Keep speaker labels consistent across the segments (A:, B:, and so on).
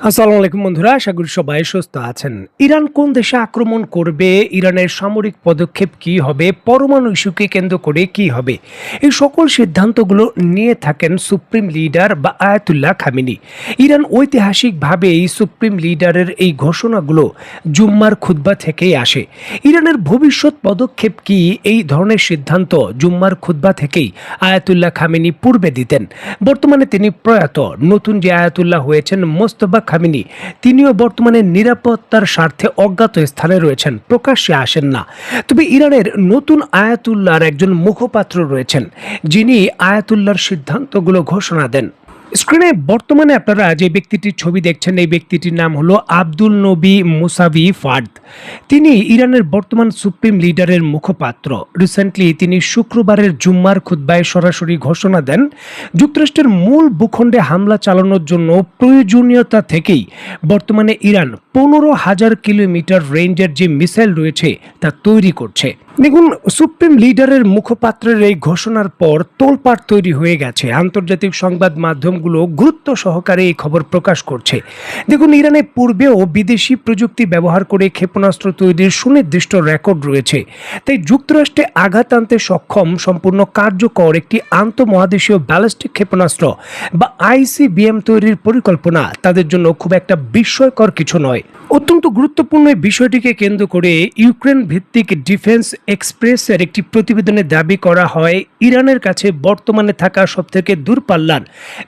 A: আসসালামু আলাইকুম বন্ধুরা, আশা করি সবাই সুস্থ আছেন। ইরান কোন দেশে আক্রমণ করবে, ইরানের সামরিক পদক্ষেপ কি হবে, পরমাণু ইস্যুকে কেন্দ্র করে কি হবে, এই সকল সিদ্ধান্তগুলো নিয়ে থাকেন সুপ্রিম লিডার বা আয়াতুল্লাহ খামেনি। ইরান ঐতিহাসিকভাবে এই সুপ্রিম লিডারের এই ঘোষণাগুলো জুম্মার খুতবা থেকেই আসে। ইরানের ভবিষ্যৎ পদক্ষেপ কি, এই ধরনের সিদ্ধান্ত জুম্মার খুতবা থেকেই আয়াতুল্লাহ খামেনি পূর্বে দিতেন। বর্তমানে তিনি প্রয়াত, নতুন যে আয়াতুল্লাহ হয়েছেন মোস্তফা খামেনি, তিনিও বর্তমানে নিরাপত্তার স্বার্থে অজ্ঞাত স্থানে রয়েছেন, প্রকাশ্যে আসেন না। তবে ইরানের নতুন আয়াতুল্লাহর একজন মুখপাত্র রয়েছেন, যিনি আয়াতুল্লাহর সিদ্ধান্তগুলো ঘোষণা দেন। স্ক্রিনে বর্তমানে আপনারা যে ব্যক্তিটির ছবি দেখছেন, এই ব্যক্তিটির নাম হলো আব্দুল নবী মুসাভি ফার্দ। তিনি ইরানের বর্তমান সুপ্রিম লিডারের মুখপাত্র। রিসেন্টলি তিনি শুক্রবারের জুম্মার খুতবায় সরাসরি ঘোষণা দেন, যুক্তরাষ্ট্রের মূল ভূখণ্ডে হামলা চালানোর জন্য প্রয়োজনীয়তা থেকেই বর্তমানে ইরান 15,000 কিলোমিটার রেঞ্জের যে মিসাইল রয়েছে তা তৈরি করছে। দেখুন, সুপ্রিম লিডারের মুখপাত্রের এই ঘোষণার পর তোলপাড় তৈরি হয়ে গেছে। আন্তর্জাতিক সংবাদ মাধ্যমগুলো গুরুত্ব সহকারে এই খবর প্রকাশ করছে। দেখুন, ইরানে পূর্বেও বিদেশি প্রযুক্তি ব্যবহার করে ক্ষেপণাস্ত্র তৈরির সুনির্দিষ্ট রেকর্ড রয়েছে। তাই যুক্তরাষ্ট্রে আঘাত আনতে সক্ষম সম্পূর্ণ কার্যকর একটি আন্তঃমহাদেশীয় ব্যালিস্টিক ক্ষেপণাস্ত্র বা আইসিবিএম তৈরির পরিকল্পনা তাদের জন্য খুব একটা বিস্ময়কর কিছু নয়। অত্যন্ত গুরুত্বপূর্ণ এই বিষয়টিকে কেন্দ্র করে ইউক্রেন ভিত্তিক ডিফেন্স এক্সপ্রেসের একটি প্রতিবেদনে দাবি করা হয়, ইরানের কাছে বর্তমানে থাকা সবথেকে দূরপাল্লার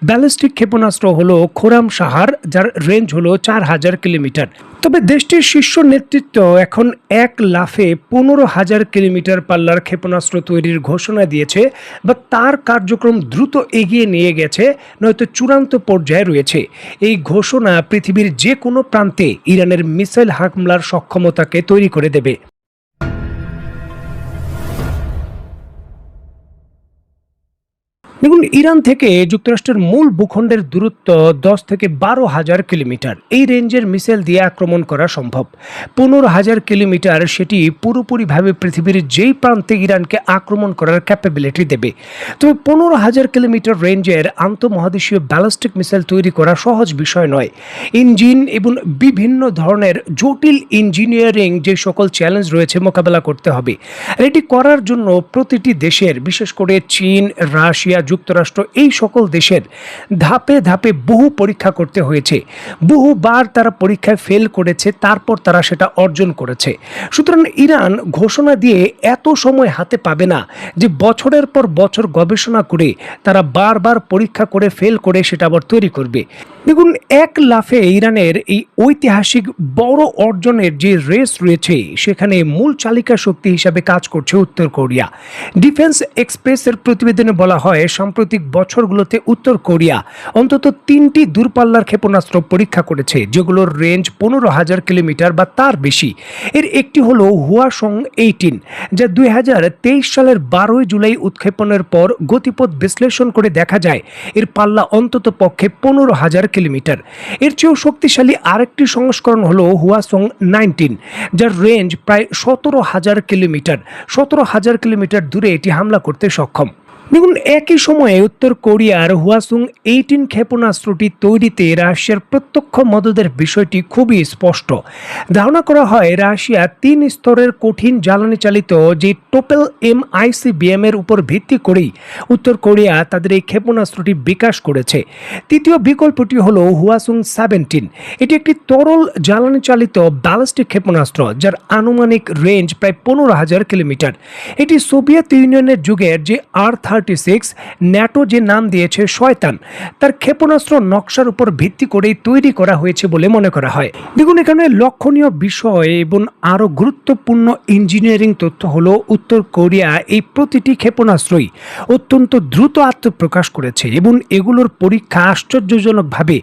A: ব্যালিস্টিক ক্ষেপণাস্ত্র হলো খোরাম সাহার, যার রেঞ্জ হলো 4,000 কিলোমিটার। তবে দেশটির শীর্ষ নেতৃত্ব এখন এক লাফে 15,000 কিলোমিটার পাল্লার ক্ষেপণাস্ত্র তৈরির ঘোষণা দিয়েছে, বা তার কার্যক্রম দ্রুত এগিয়ে নিয়ে গেছে, নয়তো চূড়ান্ত পর্যায়ে রয়েছে। এই ঘোষণা পৃথিবীর যে কোনো প্রান্তে ইরানের মিসাইল হামলার সক্ষমতাকে তৈরি করে দেবে। দেখুন, ইরান থেকে যুক্তরাষ্ট্রের মূল ভূখণ্ডের দূরত্ব 10 থেকে 12,000 কিলোমিটার। এই রেঞ্জের মিসাইল দিয়ে আক্রমণ করা সম্ভব। 15,000 কিলোমিটার সেটি পুরোপুরিভাবে পৃথিবীর যেই প্রান্তে ইরানকে আক্রমণ করার ক্যাপাবিলিটি দেবে। তবে 15,000 কিলোমিটার রেঞ্জের আন্তঃমহাদেশীয় ব্যালিস্টিক মিসাইল তৈরি করা সহজ বিষয় নয়। ইঞ্জিন এবং বিভিন্ন ধরনের জটিল ইঞ্জিনিয়ারিং যে সকল চ্যালেঞ্জ রয়েছে মোকাবেলা করতে হবে। আর এটি করার জন্য প্রতিটি দেশের, বিশেষ করে চীন, রাশিয়া, যুক্তরাষ্ট্র, এই সকল দেশের ধাপে ধাপে বহু পরীক্ষা করতে হয়েছে। বহুবার তারা পরীক্ষায় ফেল করেছে, তারপর তারা সেটা অর্জন করেছে। সুতরাং ইরান ঘোষণা দিয়ে এত সময় হাতে পাবে না যে বছরের পর বছর গবেষণা করে তারা বারবার পরীক্ষা করে ফেল করে সেটা আবার তৈরি করবে। দেখুন, এক লাফে ইরানের এই ঐতিহাসিক বড় অর্জনের যে রেস রয়েছে, সেখানে মূল চালিকা শক্তি হিসাবে কাজ করছে উত্তর কোরিয়া। ডিফেন্স এক্সপ্রেসের প্রতিবেদনে বলা হয়, সাম্প্রতিক বছরগুলোতে উত্তর কোরিয়া অন্তত 3টি দূরপাল্লার ক্ষেপণাস্ত্র পরীক্ষা করেছে, যেগুলোর রেঞ্জ 15,000 কিলোমিটার বা তার বেশি। এর একটি হলো হুয়াসং 18, যা 2023 সালের 12 জুলাই উৎক্ষেপণের পর গতিপথ বিশ্লেষণ করে দেখা যায় এর পাল্লা অন্তত পক্ষে 15,000 কিলোমিটার। এর চেয়েও শক্তিশালী আরেকটি সংস্করণ হলো হুয়াসং 19, যার রেঞ্জ প্রায় 17,000 কিলোমিটার। 17,000 কিলোমিটার দূরে এটি হামলা করতে সক্ষম। দেখুন, একই সময়ে উত্তর কোরিয়ার হুয়াসুং 18 ক্ষেপণাস্ত্রটি তৈরিতে রাশিয়ার প্রত্যক্ষ মদদের বিষয়টি খুবই স্পষ্ট। ধারণা করা হয়, রাশিয়া 3 স্তরের কঠিন জ্বালানি চালিত যে টোপেল এম আইসিবিএম এর উপর ভিত্তি করেই উত্তর কোরিয়া তাদের এই ক্ষেপণাস্ত্রটি বিকাশ করেছে। তৃতীয় বিকল্পটি হল হুয়াসুং 17। এটি একটি তরল জ্বালানি চালিত ব্যালিস্টিক ক্ষেপণাস্ত্র, যার আনুমানিক রেঞ্জ প্রায় 15,000 কিলোমিটার। এটি সোভিয়েত ইউনিয়নের যুগের যে R-36, ন্যাটো যে নাম দিয়েছে শয়তান, তার ক্ষেপণাস্ত্র নকশার উপর ভিত্তি করেই তৈরি করা হয়েছে বলে মনে করা হয়। দেখুন, এখানে লক্ষণীয় বিষয় এবং আরও গুরুত্বপূর্ণ ইঞ্জিনিয়ারিং তথ্য হলো, উত্তর কোরিয়া এই প্রতিটি ক্ষেপণাস্ত্রই অত্যন্ত দ্রুত আত্মপ্রকাশ করেছে এবং এগুলোর পরীক্ষা আশ্চর্যজনকভাবে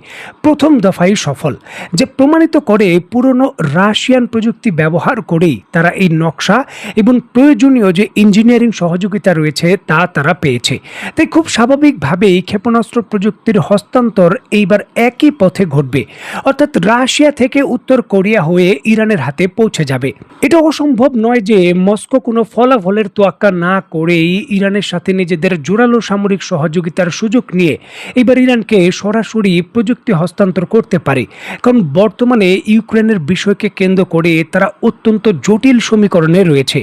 A: প্রথম দফায় সফল, যে প্রমাণিত করে পুরনো রাশিয়ান প্রযুক্তি ব্যবহার করেই তারা এই নকশা এবং প্রয়োজনীয় যে ইঞ্জিনিয়ারিং সহযোগিতা রয়েছে তা তারা পেয়েছে। তাই খুব স্বাভাবিকভাবেই ক্ষেপণাস্ত্র প্রযুক্তির হস্তান্তর এইবার একই পথে ঘটবে, অর্থাৎ রাশিয়া থেকে উত্তর কোরিয়া হয়ে ইরানের হাতে পৌঁছে যাবে। এটা অসম্ভব নয় যে মস্কো কোনো ফলাফলের তোয়াক্কা না করেই ইরানের সাথে নিজেদের জোরালো সামরিক সহযোগিতার সুযোগ নিয়ে এবার ইরানকে সরাসরি প্রযুক্তি হস্তান্তর করতে পারে। কারণ বর্তমানে ইউক্রেনের বিষয়কে কেন্দ্র করে তারা অত্যন্ত জটিল সমীকরণে রয়েছে।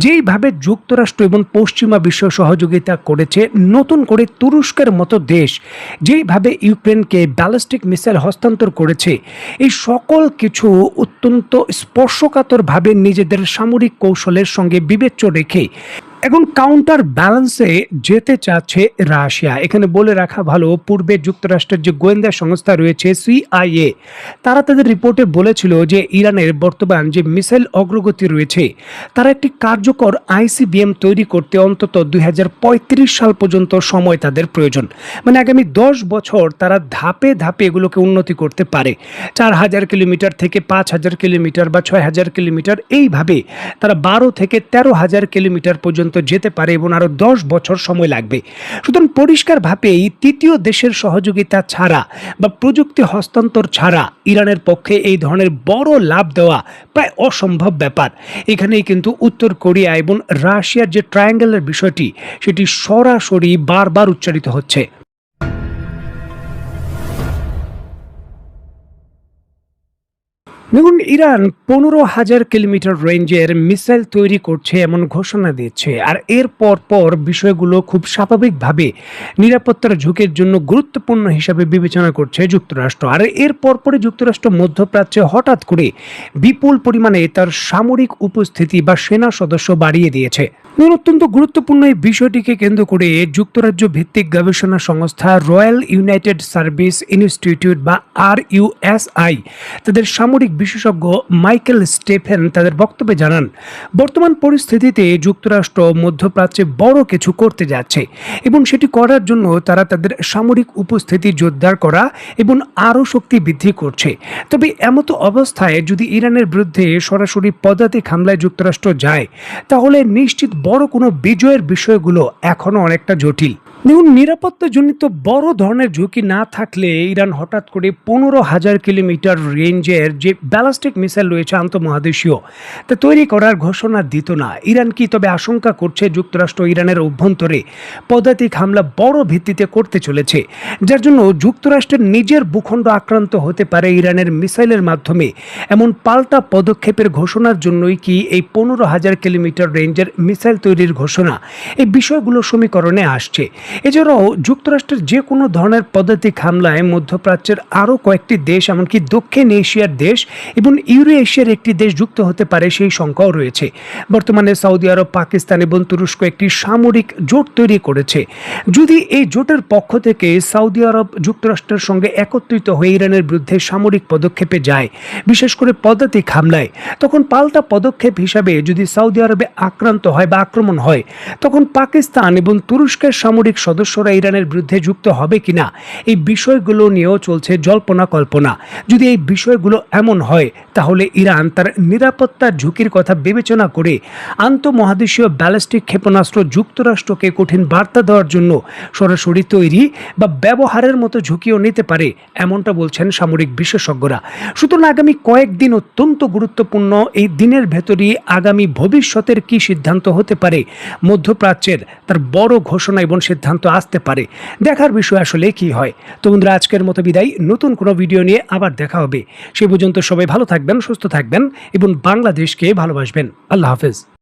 A: যেইভাবে যুক্তরাষ্ট্র এবং পশ্চিমা বিশ্ব সহযোগিতা করেছে, নতুন করে তুরস্কের মতো দেশ যেইভাবে ইউক্রেনকে ব্যালিস্টিক মিসাইল হস্তান্তর করেছে, এই সকল কিছু অত্যন্ত স্পর্শকাতরভাবে নিজেদের সামরিক কৌশলের সঙ্গে বিবেচ্য রেখে এখন কাউন্টার ব্যালেন্সে যেতে চাচ্ছে রাশিয়া। এখানে বলে রাখা ভালো, পূর্বে যুক্তরাষ্ট্রের যে গোয়েন্দা সংস্থা রয়েছে CIA, তারা তাদের রিপোর্টে বলেছিল যে ইরানের বর্তমান যে মিসাইল অগ্রগতি রয়েছে, তারা একটি কার্যকর ICBM তৈরি করতে অন্তত 2035 সাল পর্যন্ত সময় তাদের প্রয়োজন। মানে আগামী 10 বছর তারা ধাপে ধাপে এগুলোকে উন্নতি করতে পারে। 4000 কিলোমিটার থেকে 5000 কিলোমিটার বা 6000 কিলোমিটার, এইভাবে তারা 12 থেকে 13,000 কিলোমিটার পর্যন্ত যেতে পারে এবং আরো 10 বছর সময় লাগবে। সুতরাং পরিষ্কারভাবে এই তৃতীয় দেশের সহযোগিতা ছাড়া বা প্রযুক্তি হস্তান্তর ছাড়া ইরানের পক্ষে এই ধরনের বড় লাভ দেওয়া প্রায় অসম্ভব ব্যাপার। এখানেই কিন্তু উত্তর কোরিয়া এবং রাশিয়ার যে ট্রায়াঙ্গেলের বিষয়টি, সেটি সরাসরি বারবার উচ্চারিত হচ্ছে। দেখুন, ইরান 15,000 কিলোমিটার রেঞ্জের মিসাইল তৈরি করছে এমন ঘোষণা দিচ্ছে, আর এর পর বিষয়গুলো খুব স্বাভাবিকভাবে নিরাপত্তার ঝুঁকির জন্য গুরুত্বপূর্ণ হিসাবে বিবেচনা করছে যুক্তরাষ্ট্র। আর এর পরপরই যুক্তরাষ্ট্র মধ্যপ্রাচ্যে হঠাৎ করে বিপুল পরিমাণে তার সামরিক উপস্থিতি বা সেনা সদস্য বাড়িয়ে দিয়েছে। অত্যন্ত গুরুত্বপূর্ণ এই বিষয়টিকে কেন্দ্র করে যুক্তরাজ্য ভিত্তিক গবেষণা সংস্থা রয়্যাল ইউনাইটেড সার্ভিস ইনস্টিটিউট বা RUSI তাদের সামরিক বিশেষজ্ঞ মাইকেল স্টেফেন তাদের বক্তব্যে জানান, বর্তমান পরিস্থিতিতে যুক্তরাষ্ট্র মধ্যপ্রাচ্যে বড় কিছু করতে যাচ্ছে এবং সেটি করার জন্য তারা তাদের সামরিক উপস্থিতি জোরদার করা এবং আরও শক্তি বৃদ্ধি করছে। তবে এমত অবস্থায় যদি ইরানের বিরুদ্ধে সরাসরি পদাতিক হামলায় যুক্তরাষ্ট্র যায়, তাহলে নিশ্চিত বড় কোনো বিজয়ের বিষয়গুলো এখনো অনেকটা জটিল। দেখুন, নিরাপত্তাজনিত বড় ধরনের ঝুঁকি না থাকলে ইরান হঠাৎ করে 15,000 কিলোমিটার রেঞ্জের যে ব্যালিস্টিক মিসাইল রয়েছে আন্তঃমহাদেশীয়, তা তৈরি করার ঘোষণা দিত না। ইরান কি তবে আশঙ্কা করছে যুক্তরাষ্ট্র ইরানের অভ্যন্তরে পদাতিক হামলা বড় ভিত্তিতে করতে চলেছে, যার জন্য যুক্তরাষ্ট্রের নিজের ভূখণ্ড আক্রান্ত হতে পারে ইরানের মিসাইলের মাধ্যমে? এমন পাল্টা পদক্ষেপের ঘোষণার জন্যই কি এই 15,000 কিলোমিটার রেঞ্জের মিসাইল তৈরির ঘোষণা? এই বিষয়গুলো সমীকরণে আসছে। এছাড়াও যুক্তরাষ্ট্রের যে কোনো ধরনের পদাতিক হামলায় মধ্যপ্রাচ্যের আরও কয়েকটি দেশ, এমনকি দক্ষিণ এশিয়ার দেশ এবং ইউরো এশিয়ার একটি দেশ যুক্ত হতে পারে, সেই সংখ্যাও রয়েছে। বর্তমানে সৌদি আরব, পাকিস্তান এবং তুরস্ক একটি সামরিক জোট তৈরি করেছে। যদি এই জোটের পক্ষ থেকে সৌদি আরব যুক্তরাষ্ট্রের সঙ্গে একত্রিত হয়ে ইরানের বিরুদ্ধে সামরিক পদক্ষেপে যায়, বিশেষ করে পদাতিক হামলায়, তখন পাল্টা পদক্ষেপ হিসাবে যদি সৌদি আরবে আক্রান্ত হয় বা আক্রমণ হয়, তখন পাকিস্তান এবং তুরস্কের সামরিক সদস্যরা ইরানের বিরুদ্ধে যুক্ত হবে কিনা, এই বিষয়গুলো নিয়েও চলছে জল্পনা কল্পনা। যদি এই বিষয়গুলো এমন হয়, তাহলে ইরান তার নিরাপত্তার ঝুঁকির কথা বিবেচনা করে আন্তঃমহাদেশীয় ব্যালিস্টিক ক্ষেপণাস্ত্র যুক্তরাষ্ট্রকে কঠিন বার্তা দেওয়ার জন্য সরাসরি তৈরি বা ব্যবহারের মতো ঝুঁকিও নিতে পারে, এমনটা বলছেন সামরিক বিশেষজ্ঞরা। সুতরাং আগামী কয়েকদিন অত্যন্ত গুরুত্বপূর্ণ। এই দিনের ভেতরই আগামী ভবিষ্যতের কি সিদ্ধান্ত হতে পারে মধ্যপ্রাচ্যের, তার বড় ঘোষণা এবং সিদ্ধান্ত আসতে পারে। দেখার বিষয় আসলে কি হয়। তো বন্ধুরা, আজকের মতো বিদায়। নতুন কোনো ভিডিও নিয়ে আবার দেখা হবে। সে পর্যন্ত সবাই ভালো থাকবেন, সুস্থ থাকবেন এবং বাংলাদেশকে ভালোবাসবেন। আল্লাহ হাফেজ।